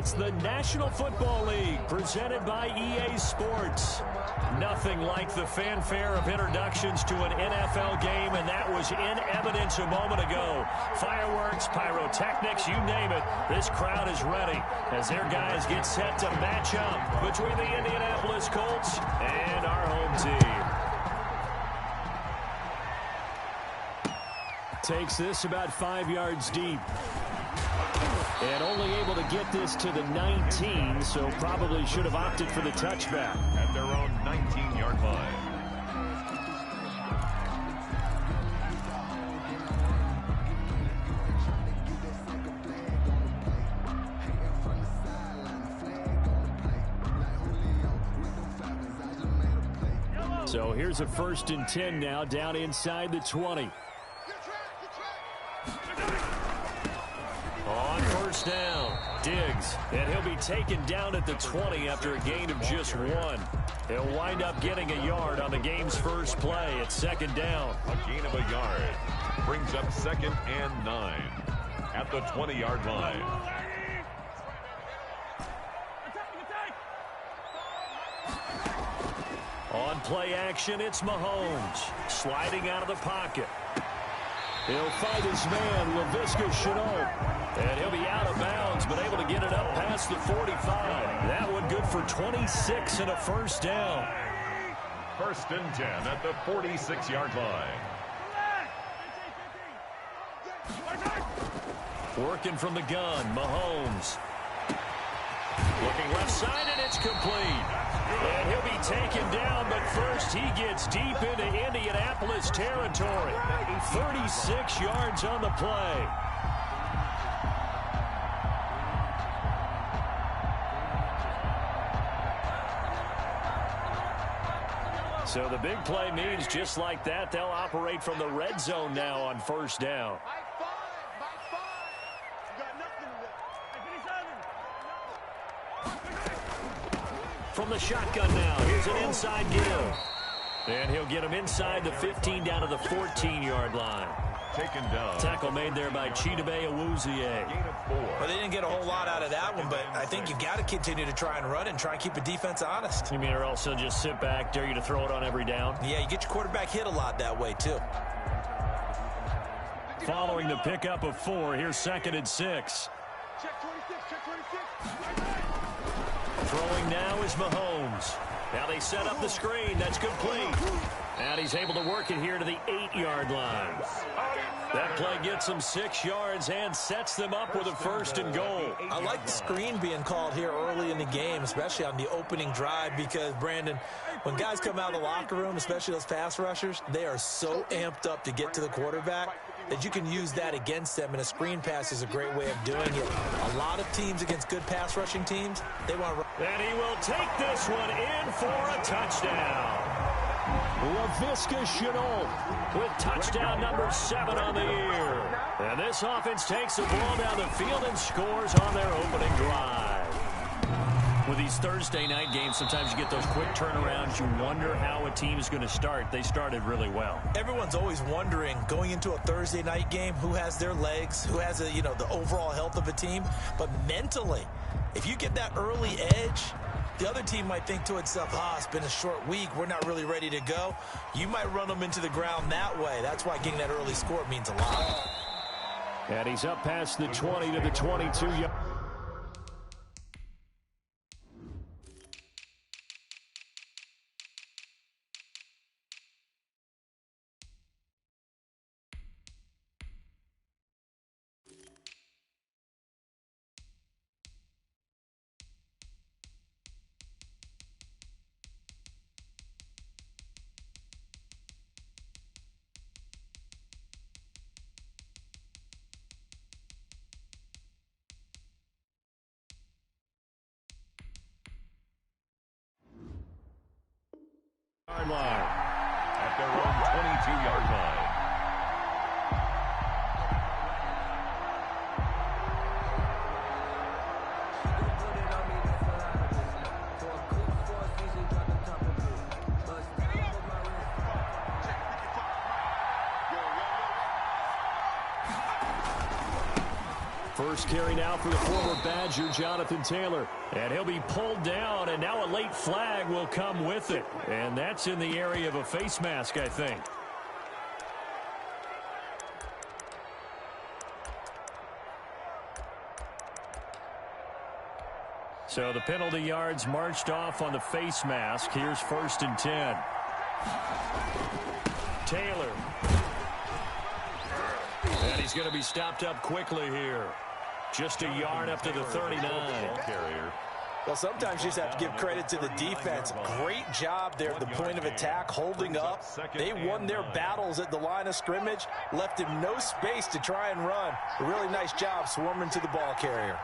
It's the National Football League presented by EA Sports. Nothing like the fanfare of introductions to an NFL game, and that was in evidence a moment ago. Fireworks, pyrotechnics, you name it. This crowd is ready as their guys get set to match up between the Indianapolis Colts and our home team. Takes this about 5 yards deep. And only able to get this to the 19, so probably should have opted for the touchback. At their own 19-yard line. So here's a 1st and 10 now, down inside the 20. On first down, Diggs, and he'll be taken down at the 20 after a gain of just 1. He'll wind up getting a yard on the game's first play at 2nd down. A gain of a yard brings up 2nd and 9 at the 20-yard line. On play action, it's Mahomes sliding out of the pocket. He'll find his man, Laviska Shenault. And he'll be out of bounds, but able to get it up past the 45. That one good for 26 and a 1st down. 1st and 10 at the 46-yard line. Working from the gun, Mahomes. Looking left side, and it's complete. And he'll be taken down, but first he gets deep into Indianapolis territory. 36 yards on the play. So the big play means just like that, they'll operate from the red zone now on 1st down. From the shotgun now, here's an inside give. And he'll get him inside the 15 down to the 14-yard line. Taken down. Tackle made there by Chidobe Awuzie. Well, they didn't get a whole lot out of that one, but I think you've got to continue to try and run and try and keep the defense honest. You mean or else they'll just sit back, dare you to throw it on every down? Yeah, you get your quarterback hit a lot that way, too. Following the pickup of 4, here's 2nd and 6. Check 26, check 26. Throwing now is Mahomes. Now they set up the screen. That's complete. And he's able to work it here to the 8-yard line. That play gets them 6 yards and sets them up with a 1st and goal. I like the screen being called here early in the game, especially on the opening drive, because, Brandon, when guys come out of the locker room, especially those pass rushers, they are so amped up to get to the quarterback that you can use that against them, and a screen pass is a great way of doing it. A lot of teams against good pass rushing teams, they want to... And he will take this one in for a touchdown. Laviska Shenault with touchdown number 7 on the year. And this offense takes the ball down the field and scores on their opening drive. With these Thursday night games, sometimes you get those quick turnarounds. You wonder how a team is going to start. They started really well. Everyone's always wondering, going into a Thursday night game, who has their legs, who has the overall health of a team. But mentally, if you get that early edge, the other team might think to itself, it's been a short week, we're not really ready to go. You might run them into the ground that way. That's why getting that early score means a lot. And he's up past the 20 to the 22. Line. At their own 22-yard line. First carry now for the former Badger, Jonathan Taylor. And he'll be pulled down, and now a late flag will come with it. And that's in the area of a face mask, I think. So the penalty yards marched off on the face mask. Here's 1st and 10. Taylor. And he's going to be stopped up quickly here. Just a yard up to the 39. Well, sometimes you just have to give credit to the defense. Great job there at the point of attack, holding up. They won their battles at the line of scrimmage, left him no space to try and run. A really nice job swarming to the ball carrier.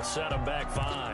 Set him back 5.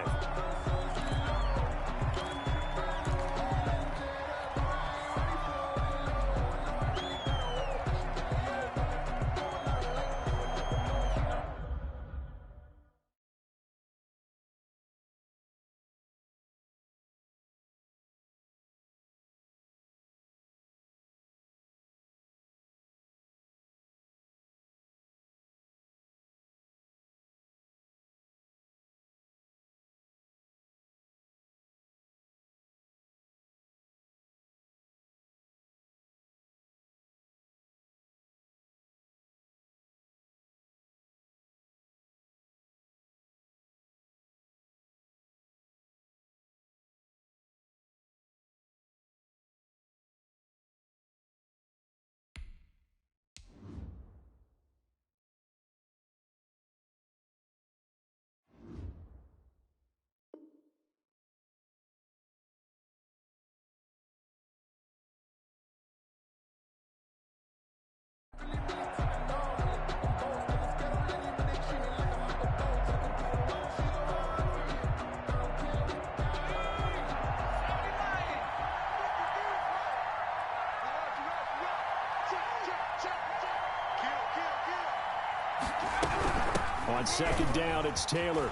On 2nd down, it's Taylor.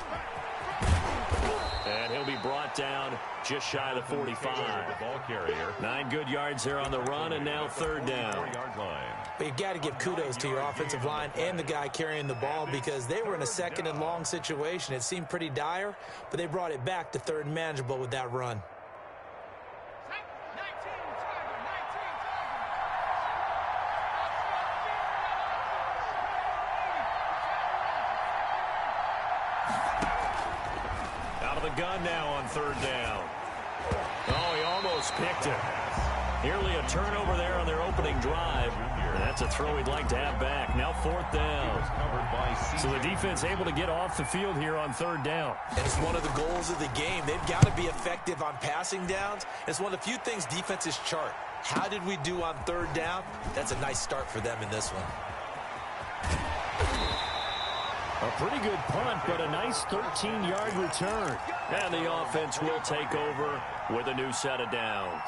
And he'll be brought down just shy of the 45. Ball carrier. 9 good yards there on the run, and now 3rd down. But you've got to give kudos to your offensive line and the guy carrying the ball, because they were in a 2nd and long situation. It seemed pretty dire, but they brought it back to 3rd and manageable with that run. Gun now on 3rd down. Oh, he almost picked it. Nearly a turnover there on their opening drive. And that's a throw he'd like to have back. Now 4th down. So the defense able to get off the field here on 3rd down. And it's one of the goals of the game. They've got to be effective on passing downs. It's one of the few things defenses chart. How did we do on 3rd down? That's a nice start for them in this one. A pretty good punt, but a nice 13-yard return. And the offense will take over with a new set of downs.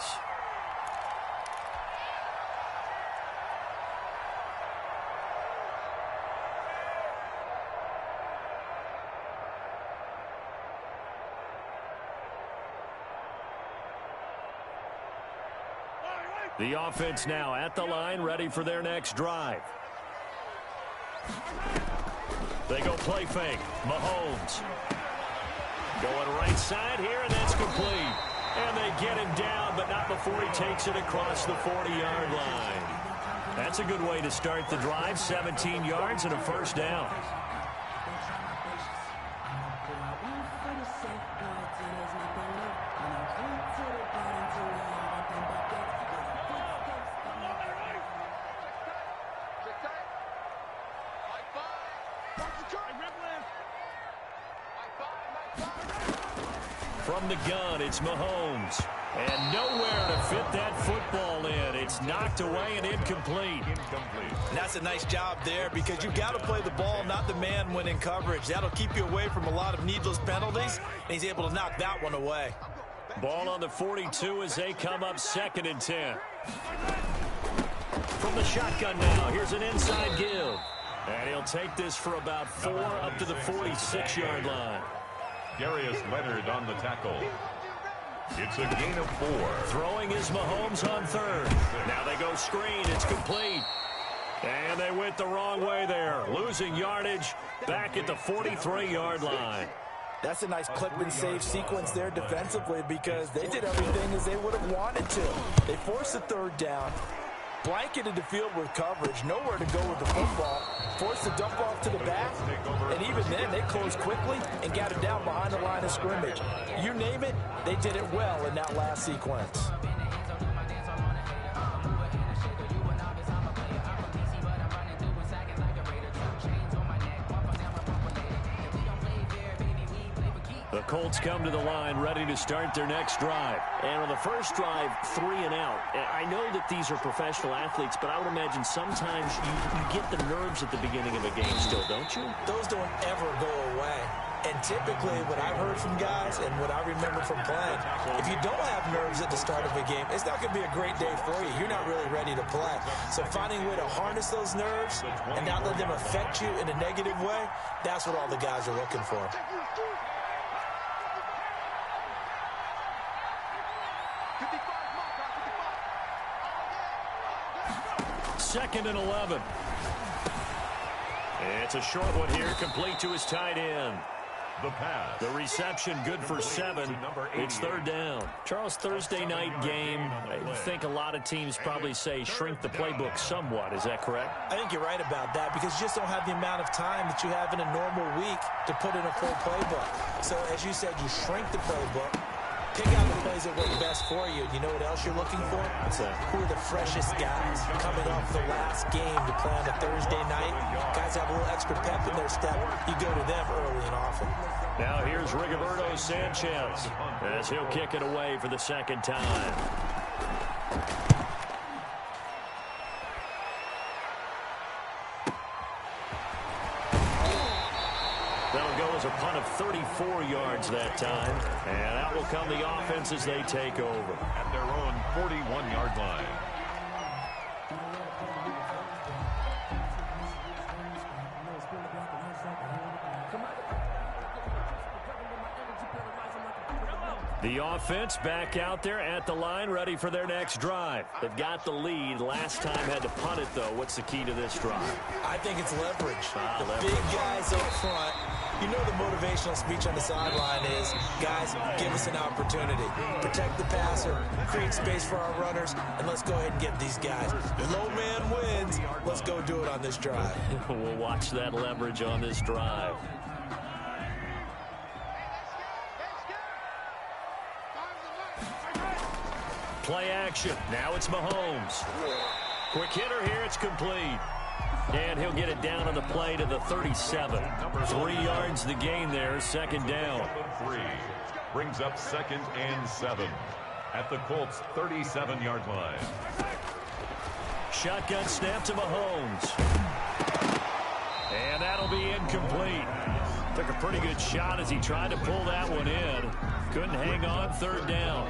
The offense now at the line, ready for their next drive. They go play fake. Mahomes. Going right side here, and that's complete. And they get him down, but not before he takes it across the 40-yard line. That's a good way to start the drive. 17 yards and a 1st down. From the gun, it's Mahomes. And nowhere to fit that football in. It's knocked away and incomplete. And that's a nice job there because you've got to play the ball, not the man when in coverage. That'll keep you away from a lot of needless penalties, and he's able to knock that one away. Ball on the 42 as they come up 2nd and 10. From the shotgun now, here's an inside give. And he'll take this for about 4 up to the 46-yard line. Darius Leonard on the tackle. It's a gain of 4. Throwing is Mahomes on 3rd. Now they go screen. It's complete. And they went the wrong way there. Losing yardage back at the 43-yard line. That's a nice clip and save sequence there defensively because they did everything as they would have wanted to. They forced the 3rd down, blanketed the field with coverage, nowhere to go with the football, forced the dump off to the back, and even then they closed quickly and got it down behind the line of scrimmage. You name it, they did it well in that last sequence. The Colts come to the line ready to start their next drive. And on the first drive, 3 and out. I know that these are professional athletes, but I would imagine sometimes you get the nerves at the beginning of a game still, don't you? Those don't ever go away. And typically what I've heard from guys and what I remember from playing, if you don't have nerves at the start of a game, it's not going to be a great day for you. You're not really ready to play. So finding a way to harness those nerves and not let them affect you in a negative way, that's what all the guys are looking for. 2nd and 11. It's a short one here, complete to his tight end. The pass. The reception good for 7. It's 3rd down. Charles, Thursday night game, I think a lot of teams probably say shrink the playbook somewhat. Is that correct? I think you're right about that because you just don't have the amount of time that you have in a normal week to put in a full playbook. So as you said, you shrink the playbook. Pick out the plays that work best for you. You know what else you're looking for? Who are the freshest guys coming off the last game to play on a Thursday night? Guys have a little extra pep in their step. You go to them early and often. Now here's Rigoberto Sanchez as he'll kick it away for the 2nd time. That'll go as a punt of 34 yards that time. And that will come the offense as they take over. At their own 41-yard line. The offense back out there at the line, ready for their next drive. They've got the lead. Last time had to punt it, though. What's the key to this drive? I think it's leverage. Leverage. Big guys up front. You know the motivational speech on the sideline is, guys, give us an opportunity. Protect the passer, create space for our runners, and let's go ahead and get these guys. Low man wins. Let's go do it on this drive. We'll watch that leverage on this drive. Play action. Now it's Mahomes. Quick hitter here. It's complete. And he'll get it down on the play to the 37. 3 yards the gain there. 2nd down. 3 brings up 2nd and 7 at the Colts 37-yard line. Shotgun snap to Mahomes. And that'll be incomplete. Took a pretty good shot as he tried to pull that one in. Couldn't hang on. 3rd down.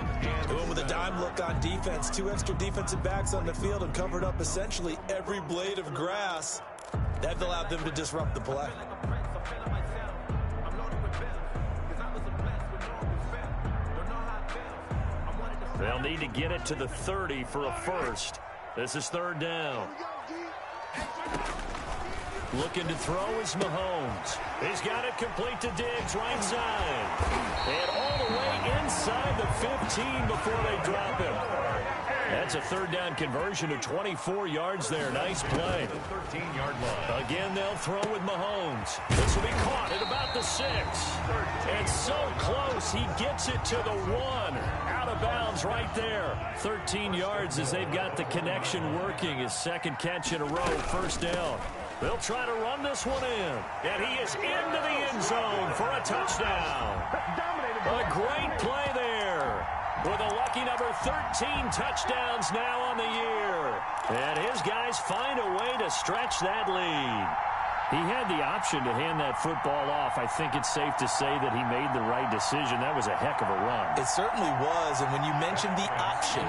Going with a dime look on defense. 2 extra defensive backs on the field and covered up essentially every blade of grass. That allowed them to disrupt the play. They'll need to get it to the 30 for a first. This is 3rd down. Looking to throw is Mahomes. He's got it complete to Diggs, right side. And all the way inside the 15 before they drop him. That's a 3rd down conversion of 24 yards there. Nice play. 13-yard line. Again, they'll throw with Mahomes. This will be caught at about the 6. And so close, he gets it to the 1. Out of bounds right there. 13 yards as they've got the connection working. His 2nd catch in a row, 1st down. They'll try to run this one in. And he is into the end zone for a touchdown. A great play there. with a lucky number 13 touchdowns now on the year. And his guys find a way to stretch that lead. He had the option to hand that football off. I think it's safe to say that he made the right decision. That was a heck of a run. It certainly was, and when you mentioned the option,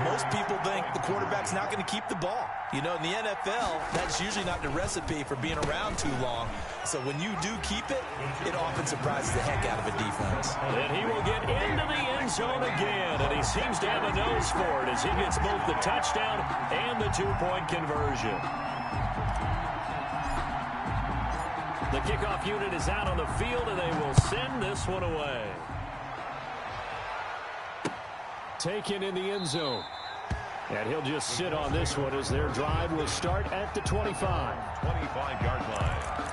most people think the quarterback's not going to keep the ball. You know, in the NFL, that's usually not the recipe for being around too long. So when you do keep it, it often surprises the heck out of a defense. And he will get into the end zone again, and he seems to have a nose for it as he gets both the touchdown and the two-point conversion. The kickoff unit is out on the field, and they will send this one away. Taken in the end zone. And he'll just sit on this one as their drive will start at the 25. 25-yard line.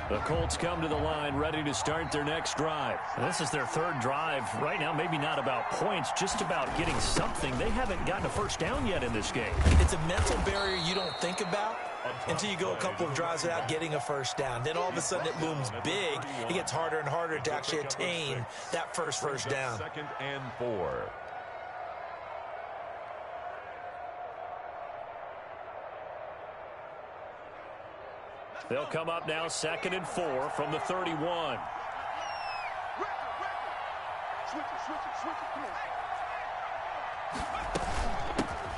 The Colts come to the line ready to start their next drive. And this is their third drive. Right now, maybe not about points, just about getting something. They haven't gotten a first down yet in this game. It's a mental barrier you don't think about until you go a couple of drives without getting a first down. Then all of a sudden it looms big. It gets harder and harder to actually attain that first down. 2nd and 4. They'll come up now 2nd and 4 from the 31.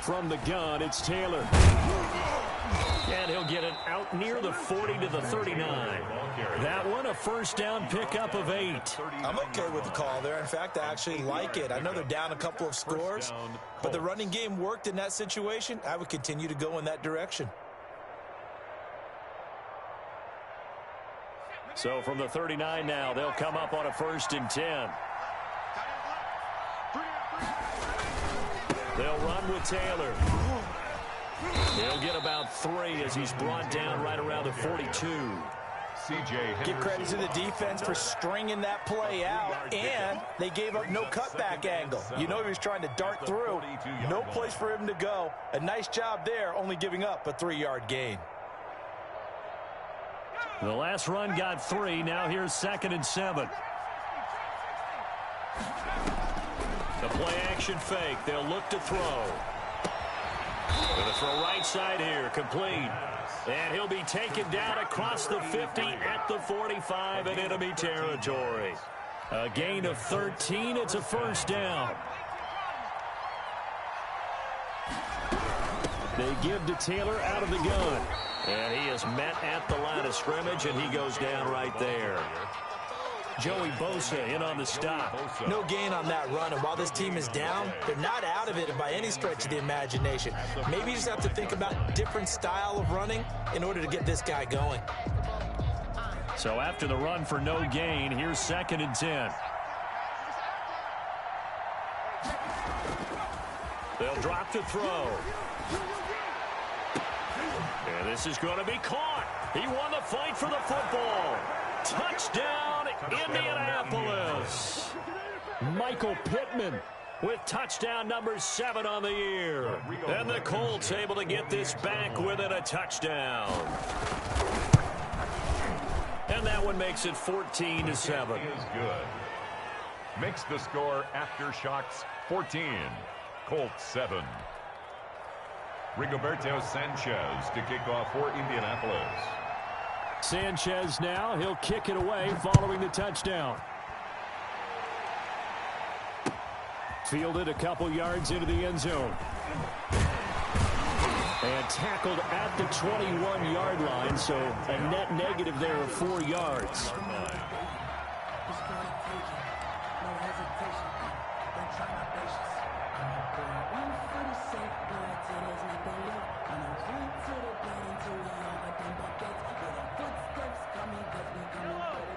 From the gun, it's Taylor. And he'll get it out near the 40 to the 39. That one, a first down pickup of 8. I'm okay with the call there. In fact, I actually like it. I know they're down a couple of scores, but the running game worked in that situation. I would continue to go in that direction. So from the 39 now, they'll come up on a 1st and 10. They'll run with Taylor. He'll get about 3 as he's brought down right around the 42. Give credit to the defense for stringing that play out, and they gave up no cutback angle. You know he was trying to dart through. No place for him to go. A nice job there, only giving up a 3-yard gain. The last run got 3. Now here's 2nd and 7. The play action fake. They'll look to throw. Going to throw right side here. Complete. And he'll be taken down across the 50 at the 45 in enemy territory. A gain of 13. It's a first down. They give to Taylor out of the gun. And he is met at the line of scrimmage, and he goes down right there. Joey Bosa in on the stop. No gain on that run, and while this team is down, they're not out of it by any stretch of the imagination. Maybe you just have to think about a different style of running in order to get this guy going. So after the run for no gain, here's 2nd and 10. They'll drop to throw. And this is going to be caught. He won the fight for the football. Touchdown, Indianapolis. Michael Pittman with touchdown number 7 on the year. And the Colts able to get this back within a touchdown. And that one makes it 14-7. Is good. Makes the score Aftershocks 14. Colts 7. Rigoberto Sanchez to kick off for Indianapolis. Sanchez now, he'll kick it away following the touchdown. Fielded a couple yards into the end zone. And tackled at the 21-yard line, so a net negative there of 4 yards.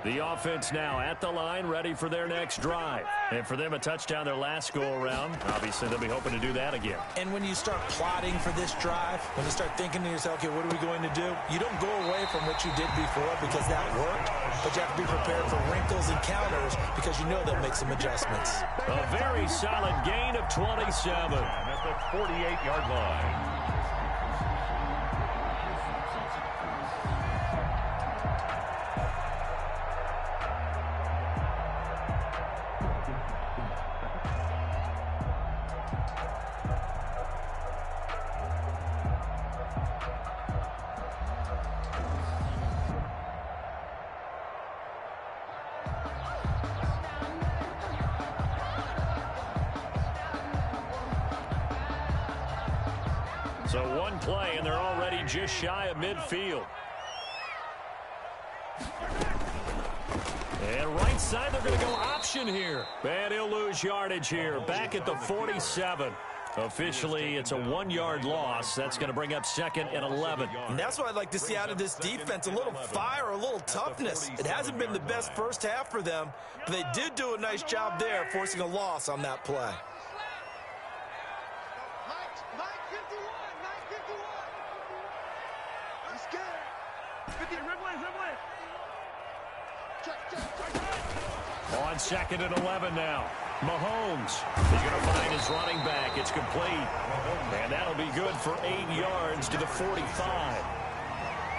The offense now at the line, ready for their next drive. And for them, a touchdown their last go-around. Obviously, they'll be hoping to do that again. And when you start plotting for this drive, when you start thinking to yourself, okay, what are we going to do? You don't go away from what you did before because that worked, but you have to be prepared for wrinkles and counters because you know they'll make some adjustments. A very solid gain of 27. At the 48-yard line. So one play, and they're already just shy of midfield. And right side, they're going to go option here. And he'll lose yardage here. Back at the 47. Officially, it's a 1-yard loss. That's going to bring up 2nd and 11. And that's what I'd like to see out of this defense, a little fire, a little toughness. It hasn't been the best first half for them, but they did do a nice job there, forcing a loss on that play. On 2nd and 11 now. Mahomes is going to find his running back. It's complete. And that'll be good for 8 yards to the 45.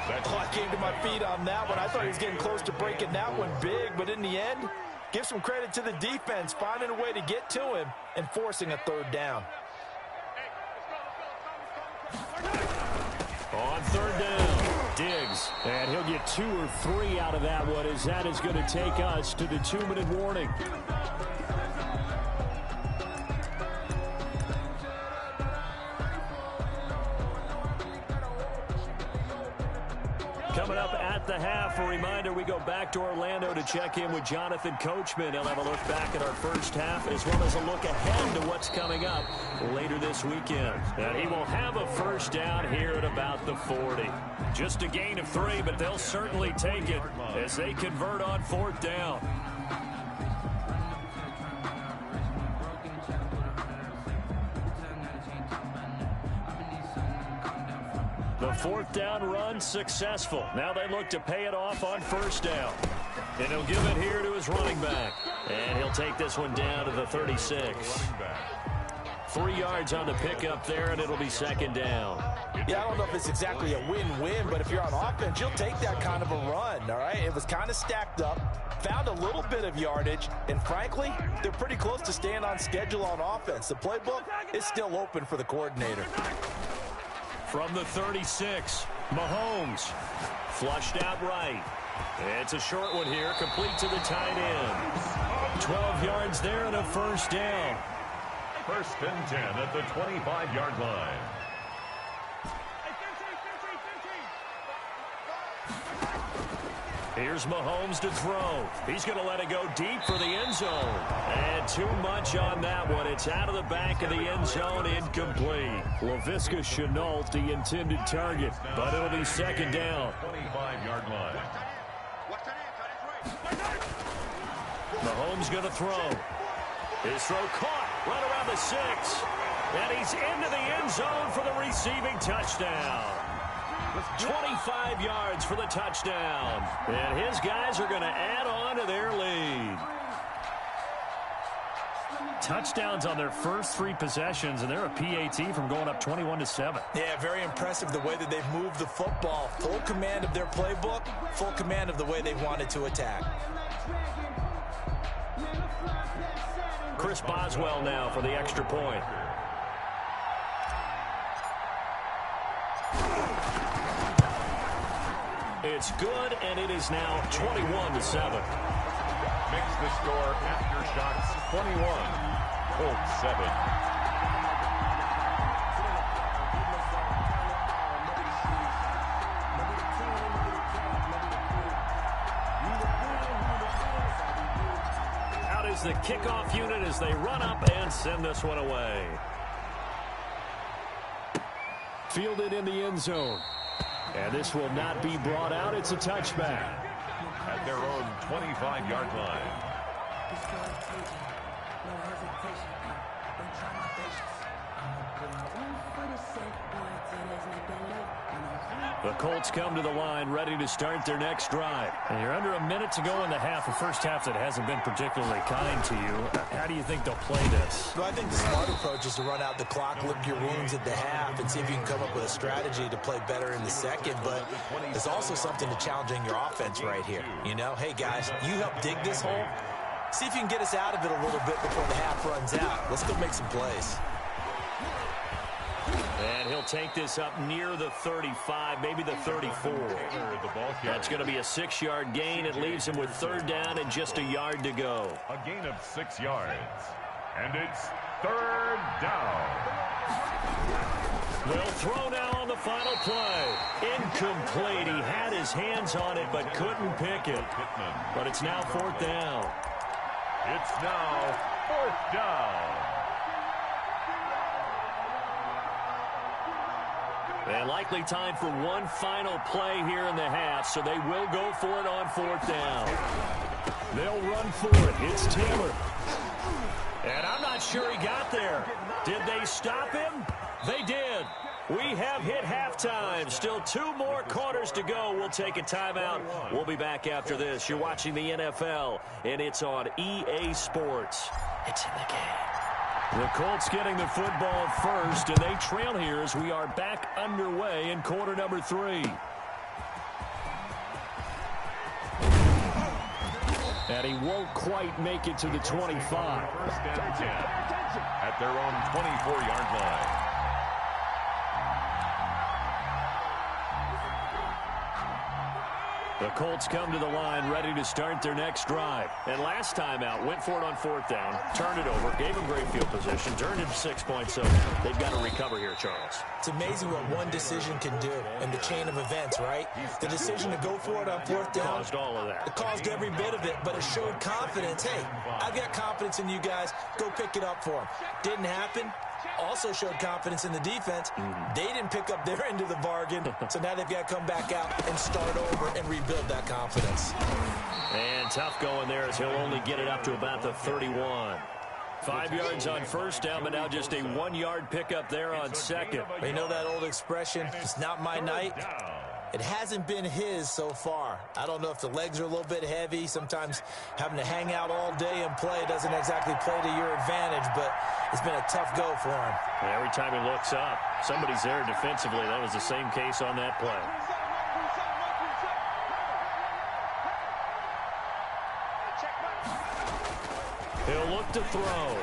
I came to my feet on that one. I thought he was getting close to breaking that one big, but in the end, give some credit to the defense, finding a way to get to him and forcing a 3rd down. On 3rd down, Diggs. And he'll get 2 or 3 out of that one, as that is going to take us to the 2-minute warning. Coming up at the half, a reminder, we go back to Orlando to check in with Jonathan Coachman. He'll have a look back at our first half as well as a look ahead to what's coming up later this weekend. And he will have a first down here at about the 40. Just a gain of 3, but they'll certainly take it as they convert on 4th down. The 4th down run successful. Now they look to pay it off on 1st down. And he'll give it here to his running back. And he'll take this one down to the 36. 3 yards on the pickup there, and it'll be 2nd down. Yeah, I don't know if it's exactly a win-win, but if you're on offense, you'll take that kind of a run, all right? It was kind of stacked up, found a little bit of yardage, and frankly, they're pretty close to staying on schedule on offense. The playbook is still open for the coordinator. From the 36, Mahomes flushed out right. It's a short one here, complete to the tight end. 12 yards there and a 1st down. 1st and 10 at the 25-yard line. Here's Mahomes to throw. He's going to let it go deep for the end zone. And too much on that one. It's out of the back of the end zone, incomplete. Laviska Shenault, the intended target, but it'll be 2nd down. 25-yard line. Mahomes going to throw. His throw caught right around the 6. And he's into the end zone for the receiving touchdown. 25 yards for the touchdown. And his guys are going to add on to their lead. Touchdowns on their first 3 possessions, and they're a PAT from going up 21-7. Yeah, very impressive the way that they've moved the football. Full command of their playbook, full command of the way they've wanted to attack. Chris Boswell now for the extra point. It's good, and it is now 21-7. Makes the score Aftershocks 21, Colts 7. Out is the kickoff unit as they run up and send this one away. Fielded in the end zone. And this will not be brought out. It's a touchback. At at their own 25-yard line. The Colts come to the line ready to start their next drive. And you're under a minute to go in the half, a first half that hasn't been particularly kind to you. How do you think they'll play this? Well, I think the smart approach is to run out the clock, lick your wounds at the half, and see if you can come up with a strategy to play better in the second. But there's also something to challenging your offense right here. You know, hey, guys, you help dig this hole. See if you can get us out of it a little bit before the half runs out. Let's go make some plays. And he'll take this up near the 35, maybe the 34. That's going to be a 6-yard gain. It leaves him with third down and just a yard to go. A gain of 6 yards. And it's third down. They'll throw now on the final play. Incomplete. He had his hands on it but couldn't pick it. But it's now fourth down. It's now fourth down. And likely time for one final play here in the half, so they will go for it on fourth down. They'll run for it. It's Taylor. And I'm not sure he got there. Did they stop him? They did. We have hit halftime. Still 2 more quarters to go. We'll take a timeout. We'll be back after this. You're watching the NFL, and it's on EA Sports. It's in the game. The Colts getting the football first, and they trail here as we are back underway in quarter number 3. And he won't quite make it to the 25. First and 10 at their own 24-yard line. The Colts come to the line ready to start their next drive. And last time out, went for it on fourth down, turned it over, gave them great field position, turned it to 6 points, so they've got to recover here, Charles. It's amazing what one decision can do in the chain of events, right? The decision to go for it on fourth down Caused all of that. It caused every bit of it, but it showed confidence. Hey, I've got confidence in you guys. Go pick it up for them. Didn't happen. Also showed confidence in the defense. They didn't pick up their end of the bargain, so now they've got to come back out and start over and rebuild that confidence. And tough going there as he'll only get it up to about the 31. 5 yards on first down, but now just a 1-yard pickup there on second. You know that old expression, it's not my night? It hasn't been his so far. I don't know if the legs are a little bit heavy. Sometimes having to hang out all day and play doesn't exactly play to your advantage, but it's been a tough go for him. And every time he looks up, somebody's there defensively. That was the same case on that play. He'll look to throw.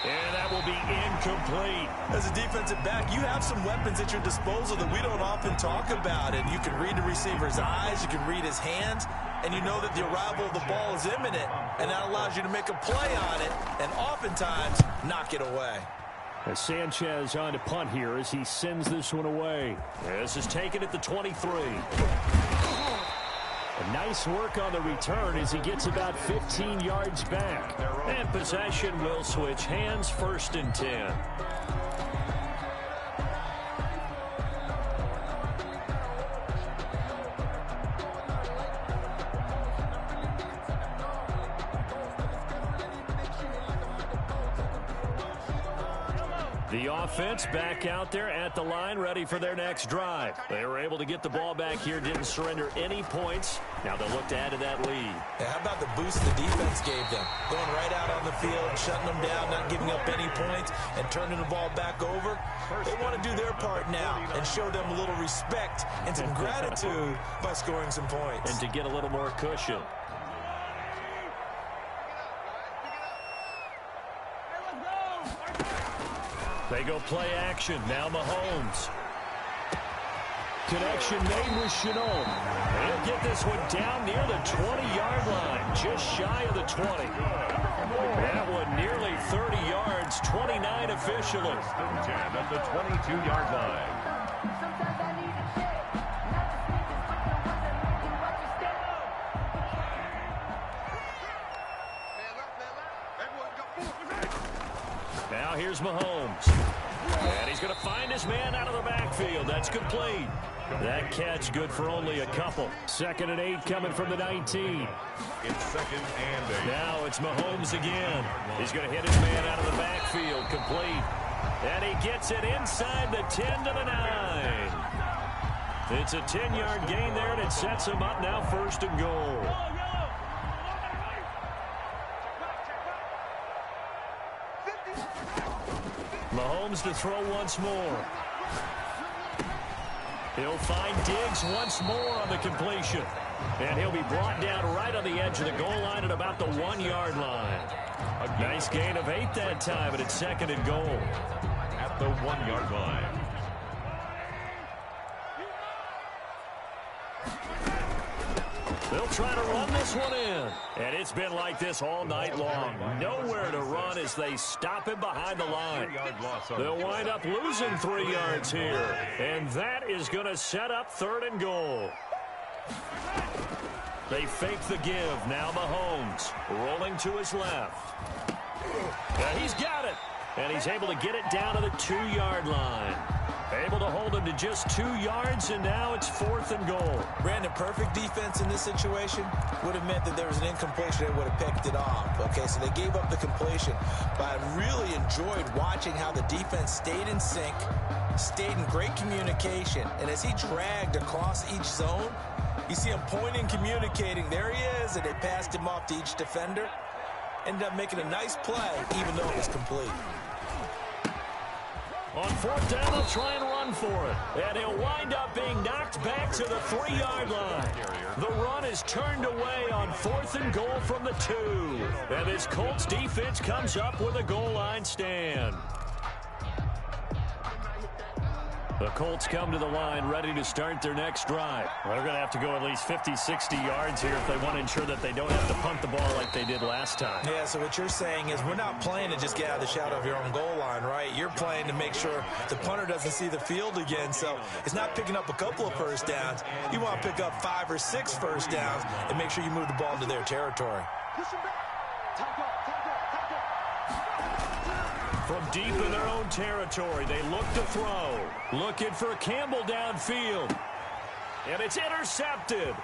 And that will be incomplete. As a defensive back, you have some weapons at your disposal that we don't often talk about. And you can read the receiver's eyes, you can read his hands, and you know that the arrival of the ball is imminent. And that allows you to make a play on it and oftentimes knock it away. As Sanchez on to punt here as he sends this one away. This is taken at the 23. A nice work on the return as he gets about 15 yards back. And possession will switch hands, first and 10. The offense back out there at the line, ready for their next drive. They were able to get the ball back here, didn't surrender any points. Now they'll look to add to that lead. Yeah, how about the boost the defense gave them? Going right out on the field, shutting them down, not giving up any points, and turning the ball back over. They want to do their part now and show them a little respect and some gratitude by scoring some points. And to get a little more cushion. They go play action. Now Mahomes. Connection made with Shenault. He'll get this one down near the 20-yard line, just shy of the 20. That one nearly 30 yards, 29 officially. 10 at the 22-yard line. Now here's Mahomes. And he's going to find his man out of the backfield. That's complete. That catch good for only a couple. 2nd and 8 coming from the 19. It's 2nd and 8. Now it's Mahomes again. He's going to hit his man out of the backfield. Complete. And he gets it inside the 10 to the 9. It's a 10-yard gain there, and it sets him up now 1st and goal. Mahomes to throw once more. He'll find Diggs once more on the completion. And he'll be brought down right on the edge of the goal line at about the 1-yard line. A nice gain of 8 that time, and it's 2nd and goal. At the 1-yard line. They'll try to run this one in. And it's been like this all night long. Nowhere to run as they stop him behind the line. They'll wind up losing 3 yards here. And that is going to set up 3rd and goal. They fake the give. Now Mahomes rolling to his left. And he's got it. And he's able to get it down to the 2-yard line. Able to hold him to just 2 yards, and now it's 4th and goal. Brandon, perfect defense in this situation would have meant that there was an incompletion. They would have picked it off. Okay, so they gave up the completion. But I really enjoyed watching how the defense stayed in sync, stayed in great communication, and as he dragged across each zone, you see him pointing, communicating. There he is, and they passed him off to each defender. Ended up making a nice play, even though it was complete. On 4th down, they'll try and run for it. And he'll wind up being knocked back to the 3-yard line. The run is turned away on 4th and goal from the 2. And this Colts defense comes up with a goal line stand. The Colts come to the line ready to start their next drive. Well, they're going to have to go at least 50, 60 yards here if they want to ensure that they don't have to punt the ball like they did last time. Yeah, so what you're saying is we're not playing to just get out of the shadow of your own goal line, right? You're playing to make sure the punter doesn't see the field again. So it's not picking up a couple of first downs. You want to pick up 5 or 6 first downs and make sure you move the ball into their territory. From deep in their own territory, they look to throw. Looking for Campbell downfield. And it's intercepted.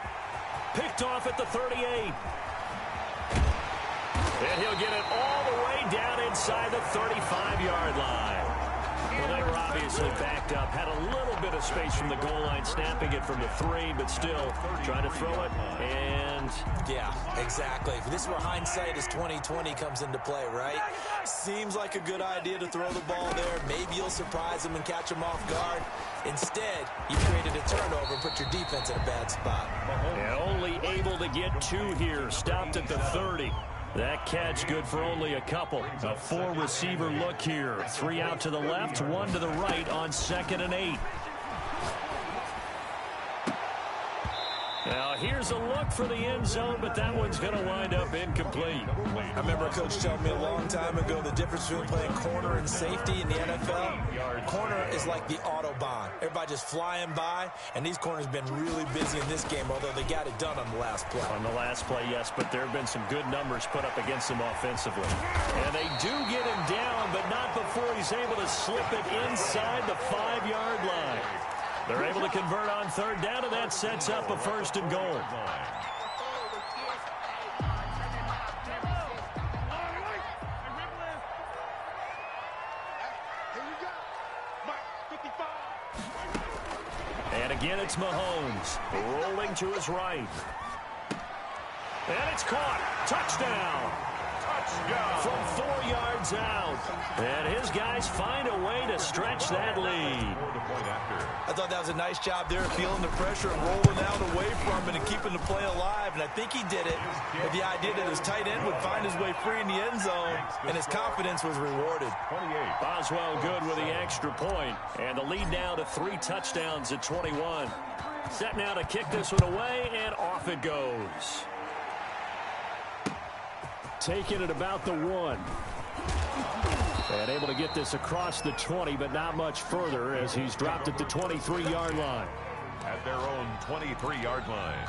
Picked off at the 38. And he'll get it all the way down inside the 35-yard line. Well, they were obviously backed up. Had a little bit of space from the goal line, snapping it from the 3, but still trying to throw it. And yeah, exactly. This is where hindsight is 20/20 comes into play, right? Seems like a good idea to throw the ball there. Maybe you'll surprise them and catch them off guard. Instead, you created a turnover and put your defense in a bad spot. And only able to get 2 here. Stopped at the 30. That catch good for only a couple. A 4-receiver look here. 3 out to the left, 1 to the right on 2nd and 8. Now here's a look for the end zone, but that one's going to wind up incomplete. I remember a coach telling me a long time ago the difference between playing corner and safety in the NFL. Corner is like the Autobahn. Everybody just flying by, and these corners have been really busy in this game, although they got it done on the last play. On the last play, yes, but there have been some good numbers put up against them offensively. And they do get him down, but not before he's able to slip it inside the 5-yard line. They're able to convert on 3rd down, and that sets up a 1st and goal. And again, it's Mahomes rolling to his right. And it's caught. Touchdown. From 4 yards out. And his guys find a way to stretch that lead. I thought that was a nice job there, feeling the pressure and rolling out away from it and keeping the play alive. And I think he did it with the idea that his tight end would find his way free in the end zone, and his confidence was rewarded. Boswell good with the extra point. And the lead now to 3 touchdowns at 21. Set now to kick this one away, and off it goes. Taking it about the 1. And able to get this across the 20, but not much further as he's dropped at the 23-yard line. At their own 23-yard line.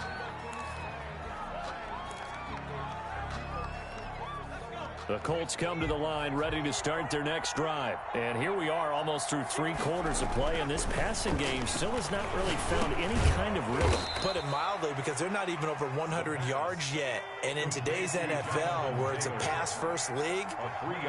The Colts come to the line ready to start their next drive. And here we are almost through 3 quarters of play, and this passing game still has not really found any kind of rhythm. Put it mildly, because they're not even over 100 yards yet. And in today's NFL, where it's a pass-first league,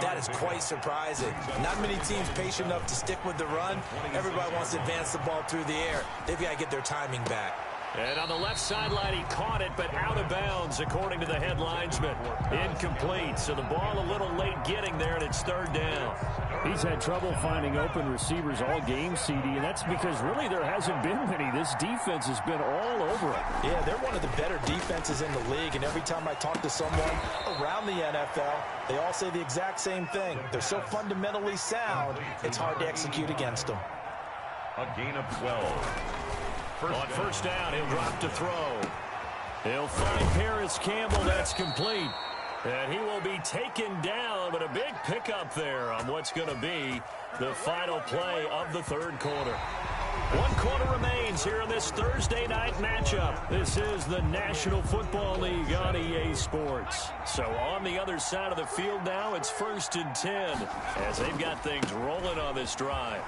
that is quite surprising. Not many teams patient enough to stick with the run. Everybody wants to advance the ball through the air. They've got to get their timing back. And on the left sideline, he caught it, but out of bounds, according to the head linesman. Incomplete, so the ball a little late getting there, and it's 3rd down. He's had trouble finding open receivers all game, CD, and that's because really there hasn't been many. This defense has been all over it. Yeah, they're one of the better defenses in the league, and every time I talk to someone around the NFL, they all say the exact same thing. They're so fundamentally sound, it's hard to execute against them. A gain of 12. On first down, he'll drop to throw. He'll find Paris Campbell. That's complete. And he will be taken down, but a big pickup there on what's going to be the final play of the 3rd quarter. 1 quarter remains here in this Thursday night matchup. This is the National Football League on EA Sports. So on the other side of the field now, it's 1st and 10 as they've got things rolling on this drive.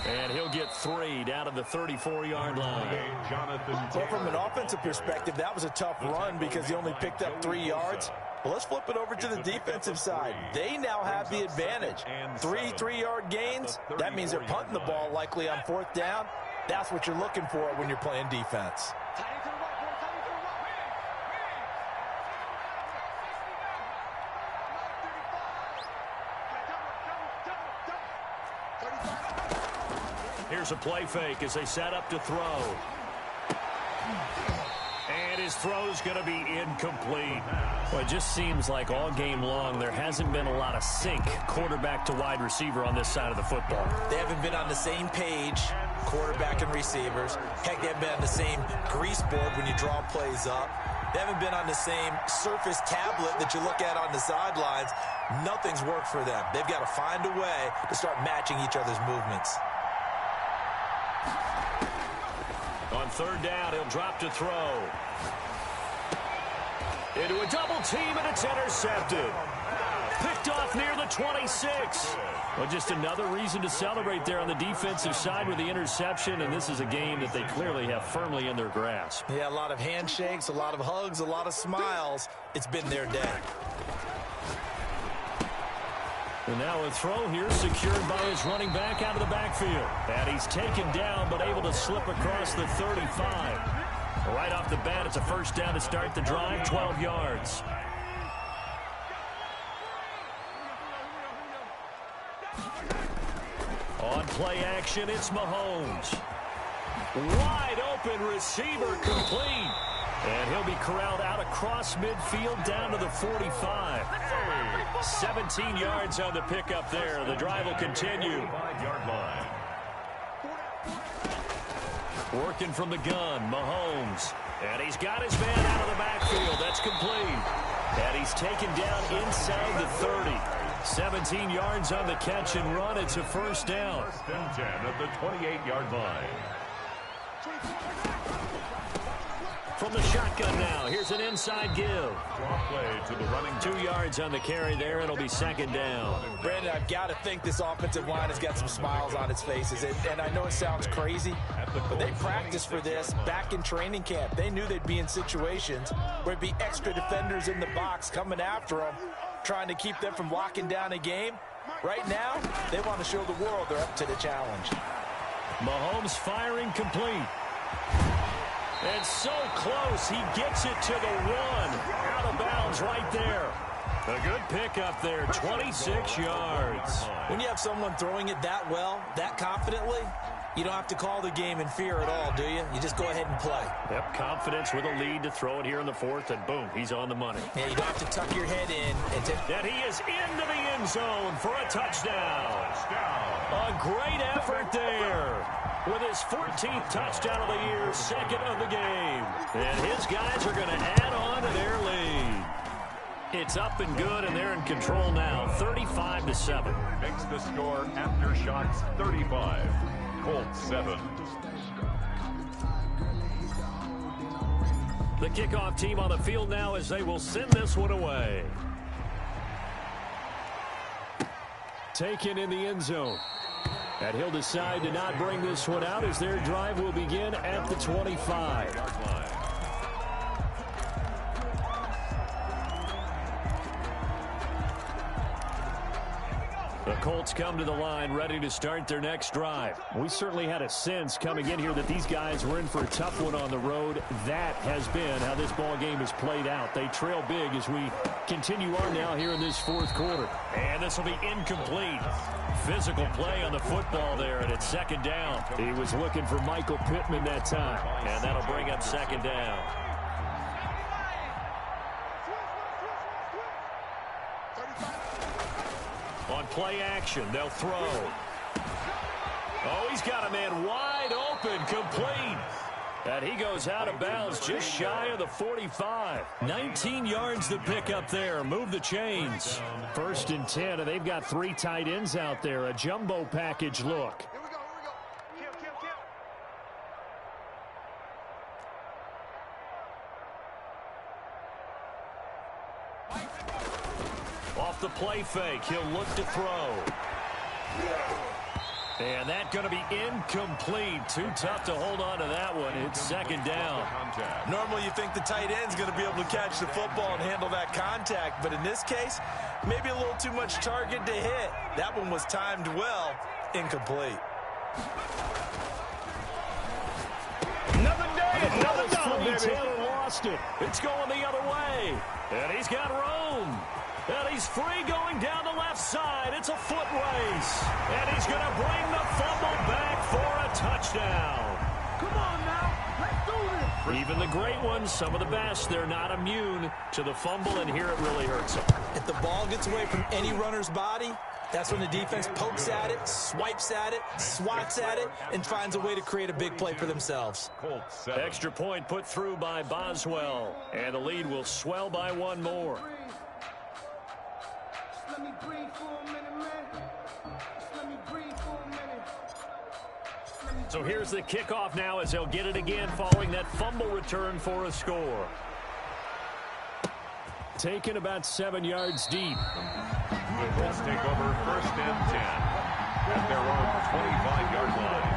And he'll get 3 down to the 34-yard line. Well, from an offensive perspective, that was a tough run because he only picked up 3 yards. Well, let's flip it over to the defensive side. They now have the advantage. 3 3-yard gains. That means they're punting the ball likely on 4th down. That's what you're looking for when you're playing defense. Here's a play fake as they set up to throw. And his throw's going to be incomplete. Well, it just seems like all game long there hasn't been a lot of sync quarterback to wide receiver on this side of the football. They haven't been on the same page, quarterback and receivers. Heck, they haven't been on the same grease board when you draw plays up. They haven't been on the same surface tablet that you look at on the sidelines. Nothing's worked for them. They've got to find a way to start matching each other's movements. On 3rd down, he'll drop to throw. Into a double team, and it's intercepted. Picked off near the 26. Well, just another reason to celebrate there on the defensive side with the interception, and this is a game that they clearly have firmly in their grasp. Yeah, a lot of handshakes, a lot of hugs, a lot of smiles. It's been their day. And now a throw here secured by his running back out of the backfield. And he's taken down but able to slip across the 35. Right off the bat, it's a 1st down to start the drive, 12 yards. On play action, it's Mahomes. Wide open receiver complete. And he'll be corralled out across midfield down to the 45. 17 yards on the pickup there. The drive will continue. 5-yard line. Working from the gun, Mahomes. And he's got his man out of the backfield. That's complete. And he's taken down inside the 30. 17 yards on the catch and run. It's a 1st down. 1st and 10 at the 28-yard line. From the shotgun now, here's an inside give. Draw play to the running 2 yards on the carry there. It'll be 2nd down. Brandon, I've got to think this offensive line has got some smiles on its faces. And I know it sounds crazy, but they practiced for this back in training camp. They knew they'd be in situations where it'd be extra defenders in the box coming after them, trying to keep them from locking down a game. Right now, they want to show the world they're up to the challenge. Mahomes firing complete. And so close, he gets it to the 1. Out of bounds right there. A good pickup there, 26 yards. When you have someone throwing it that well, that confidently, you don't have to call the game in fear at all, do you? You just go ahead and play. Yep, confidence with a lead to throw it here in the 4th, and boom, he's on the money. Yeah, you don't have to tuck your head in. And he is into the end zone for a touchdown. A great effort there. With his 14th touchdown of the year, 2nd of the game. And his guys are going to add on to their lead. It's up and good, and they're in control now, 35-7. Makes the score Aftershocks 35. Colts 7. The kickoff team on the field now as they will send this one away. taken in the end zone. And he'll decide to not bring this one out as their drive will begin at the 25. The Colts come to the line ready to start their next drive. We certainly had a sense coming in here that these guys were in for a tough one on the road. That has been how this ball game has played out. They trail big as we continue on now here in this fourth quarter. And this will be incomplete. Physical play on the football there, and it's second down. He was looking for Michael Pittman that time. And that'll bring up second down. On play action, they'll throw. Oh, he's got a man wide open, complete. And he goes out of bounds just shy of the 45. 19 yards to pick up there. Move the chains. 1st and 10, and they've got 3 tight ends out there. A jumbo package look. Here we go, here we go. Kill. Off the play fake, he'll look to throw. And that's going to be incomplete. Too tough to hold on to that one. It's second down. Normally you think the tight end's going to be able to catch the football and handle that contact, but in this case, maybe a little too much target to hit. That one was timed well. Incomplete. Another day, another down, baby. Taylor lost it. It's going the other way. And he's got room. And he's free going down the left side. It's a foot race. And he's going to bring the fumble back for a touchdown. Come on now. Let's do this. Even the great ones, some of the best, they're not immune to the fumble, and here it really hurts them. If the ball gets away from any runner's body, that's when the defense pokes at it, swipes at it, swats at it, and finds a way to create a big play for themselves. Extra point put through by Boswell, and the lead will swell by 1 more. Let me breathe for a minute, man. Let me breathe for a minute. So here's the kickoff now as they'll get it again following that fumble return for a score. Taken about 7 yards deep. The Colts take over 1st and 10 at their own 25-yard line.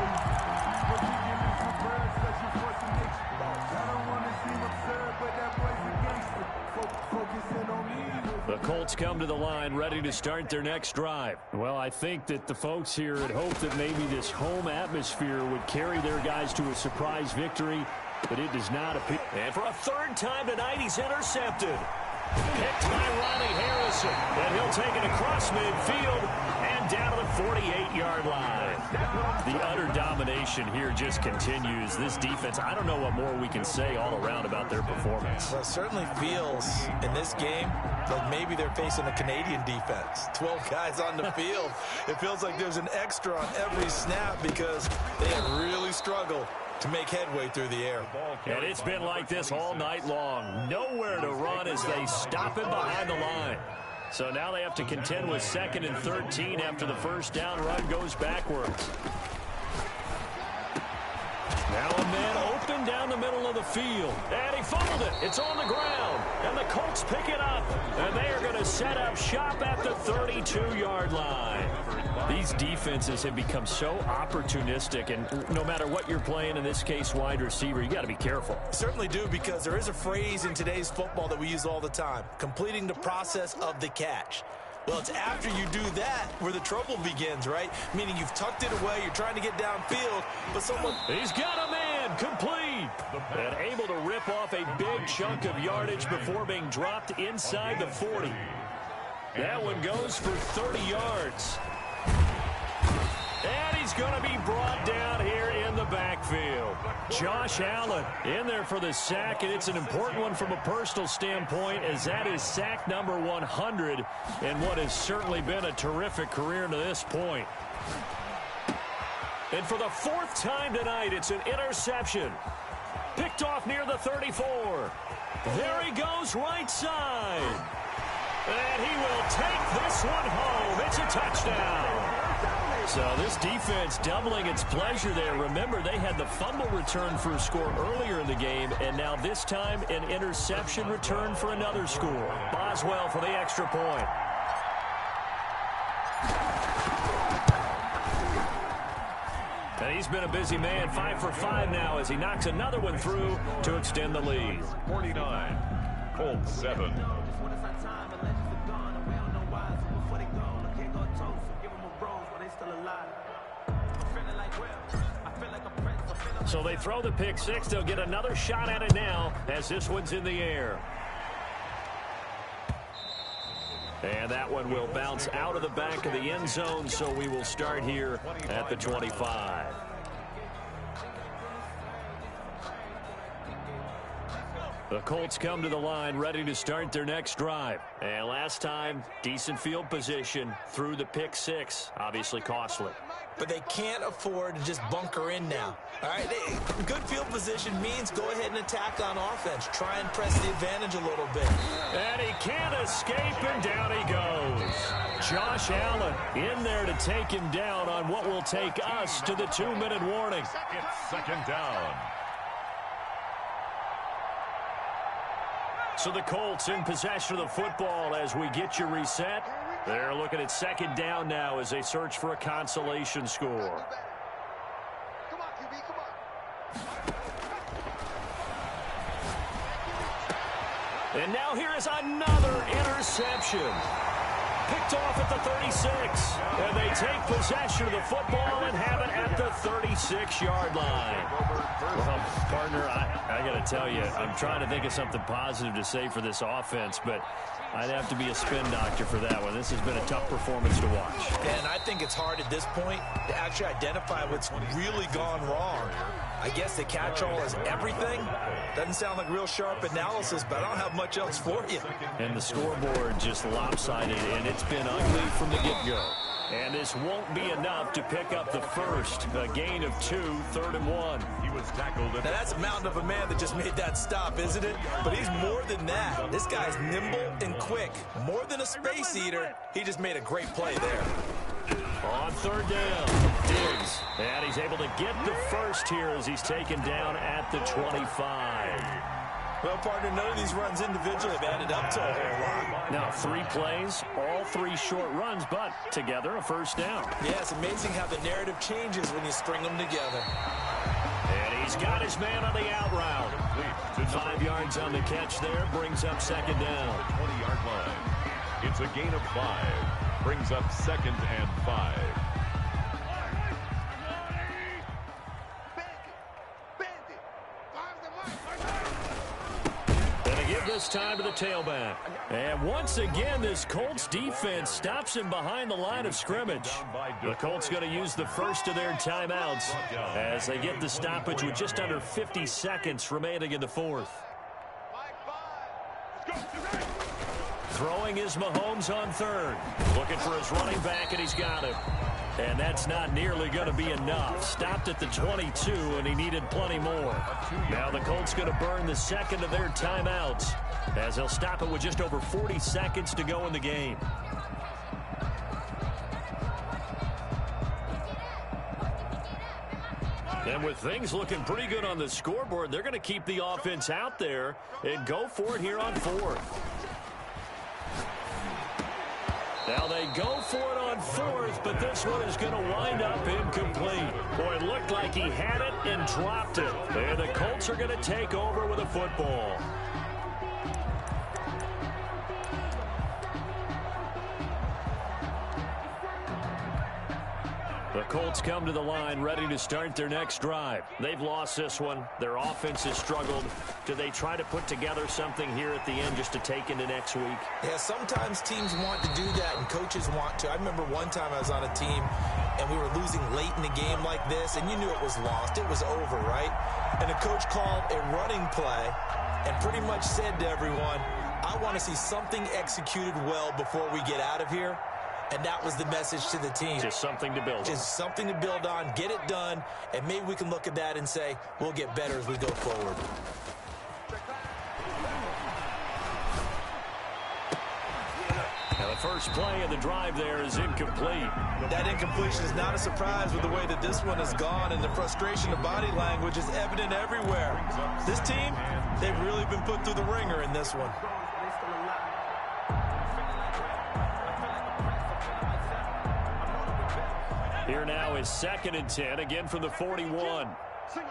The Colts come to the line ready to start their next drive. Well, I think that the folks here had hoped that maybe this home atmosphere would carry their guys to a surprise victory, but it does not appear. And for a 3rd time tonight, he's intercepted. Picked by Ronnie Harrison, and he'll take it across midfield and down to the 48-yard line. The utter domination here just continues. This defense, I don't know what more we can say all around about their performance. Well, it certainly feels in this game like maybe they're facing a Canadian defense. 12 guys on the field. It feels like there's an extra on every snap because they have really struggled to make headway through the air. And it's been like this all night long. Nowhere to run as they stop him behind the line. So now they have to contend with 2nd and 13 after the first down run goes backwards. Now a man open down the middle of the field. And he fumbled it. It's on the ground. And the Colts pick it up. And they are going to set up shop at the 32-yard line. These defenses have become so opportunistic, and no matter what you're playing, in this case wide receiver, you got to be careful. Certainly do, because there is a phrase in today's football that we use all the time: completing the process of the catch. Well, it's after you do that where the trouble begins, right? Meaning you've tucked it away, you're trying to get downfield, but someone... He's got a man, complete, and able to rip off a big chunk of yardage before being dropped inside the 40. That one goes for 30 yards. And he's going to be brought down here in the backfield. Josh Allen in there for the sack, and it's an important one from a personal standpoint, as that is sack number 100 in what has certainly been a terrific career to this point. And for the 4th time tonight, it's an interception. Picked off near the 34. There he goes, right side. And he will take this one home. It's a touchdown. So this defense doubling its pleasure there. Remember, they had the fumble return for a score earlier in the game, and now this time an interception return for another score. Boswell for the extra point. And he's been a busy man, 5 for 5 now as he knocks another one through to extend the lead. 49, Colts 7. So they throw the pick six. They'll get another shot at it now as this one's in the air. And that one will bounce out of the back of the end zone, so we will start here at the 25. The Colts come to the line ready to start their next drive. And last time, decent field position through the pick six. Obviously costly. But they can't afford to just bunker in now. All right, good field position means go ahead and attack on offense. Try and press the advantage a little bit. And he can't escape, and down he goes. Josh Allen in there to take him down on what will take us to the 2-minute warning. It's second down. So the Colts in possession of the football as we get you reset. They're looking at second down now as they search for a consolation score. Come on, QB, come on. And now here is another interception. Picked off at the 36. And they take possession of the football and have it at the 36-yard line. Well, partner, I got to tell you, I'm trying to think of something positive to say for this offense, but I'd have to be a spin doctor for that one. This has been a tough performance to watch. And I think it's hard at this point to actually identify what's really gone wrong. I guess the catch-all is everything. Doesn't sound like real sharp analysis, but I don't have much else for you. And the scoreboard just lopsided, and it's been ugly from the get-go. And this won't be enough to pick up the first. A gain of 2, 3rd and 1. He was tackled. Now that's a mountain of a man that just made that stop, isn't it? But he's more than that. This guy's nimble and quick. More than a space eater. He just made a great play there. On 3rd down, Diggs. And he's able to get the first here as he's taken down at the 25. Well, partner, none of these runs individually have added up to a whole lot. Now, 3 plays, all 3 short runs, but together a first down. Yeah, it's amazing how the narrative changes when you string them together. And he's got his man on the out route. 5 yards on the catch there, brings up second down. 20-yard line. It's a gain of 5. Brings up 2nd and 5. This time to the tailback. And once again, this Colts defense stops him behind the line of scrimmage. The Colts going to use the first of their timeouts as they get the stoppage with just under 50 seconds remaining in the 4th. Throwing is Mahomes on 3rd. Looking for his running back, and he's got it. And that's not nearly going to be enough. Stopped at the 22, and he needed plenty more. Now the Colts going to burn the second of their timeouts as they'll stop it with just over 40 seconds to go in the game. And with things looking pretty good on the scoreboard, they're going to keep the offense out there and go for it here on 4th. Now they go for it on 4th, but this one is going to wind up incomplete. Boy, it looked like he had it and dropped it. And the Colts are going to take over with a football. The Colts come to the line ready to start their next drive. They've lost this one. Their offense has struggled. Do they try to put together something here at the end just to take into next week? Yeah, sometimes teams want to do that and coaches want to. I remember one time I was on a team and we were losing late in the game like this, and you knew it was lost. It was over, right? And the coach called a running play and pretty much said to everyone, I want to see something executed well before we get out of here. And that was the message to the team. Just something to build on. Just something to build on, get it done, and maybe we can look at that and say, we'll get better as we go forward. Now the first play of the drive there is incomplete. That incompletion is not a surprise with the way that this one has gone, and the frustration of body language is evident everywhere. This team, they've really been put through the ringer in this one. Here now is 2nd and 10, again from the 41. Single.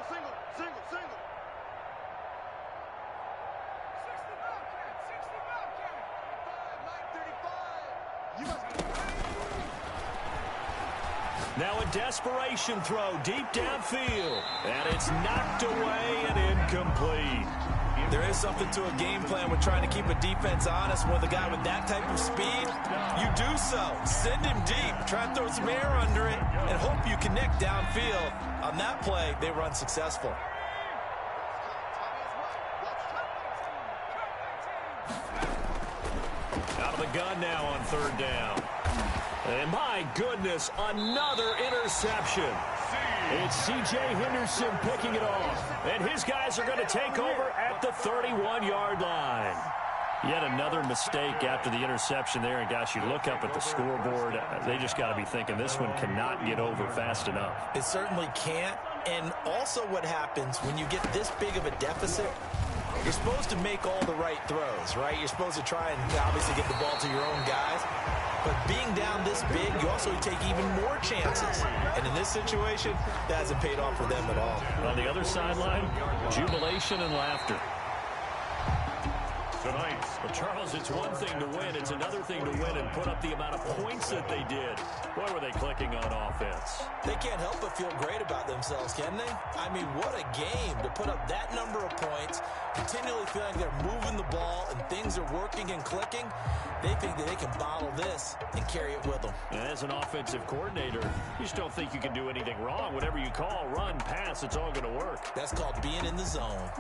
Now a desperation throw deep downfield. And it's knocked away and incomplete. There is something to a game plan with trying to keep a defense honest. With a guy with that type of speed, you do so. Send him deep. Try and throw some air under it and hope you connect downfield. On that play, they were unsuccessful. Out of the gun now on 3rd down. And my goodness, another interception. It's C.J. Henderson picking it off. And his guys are going to take over at the 31-yard line. Yet another mistake after the interception there. And, gosh, you look up at the scoreboard, they just got to be thinking this one cannot get over fast enough. It certainly can't. And also what happens when you get this big of a deficit, you're supposed to make all the right throws, right? You're supposed to try and obviously get the ball to your own guys. But being down this big, you also take even more chances. And in this situation, that hasn't paid off for them at all. On the other sideline, jubilation and laughter. Tonight. Well, Charles, it's one thing to win. It's another thing to win and put up the amount of points that they did. Boy, were they clicking on offense. They can't help but feel great about themselves, can they? I mean, what a game to put up that number of points, continually feeling they're moving the ball and things are working and clicking. They think that they can bottle this and carry it with them. And as an offensive coordinator, you just don't think you can do anything wrong. Whatever you call, run, pass, it's all going to work. That's called being in the zone.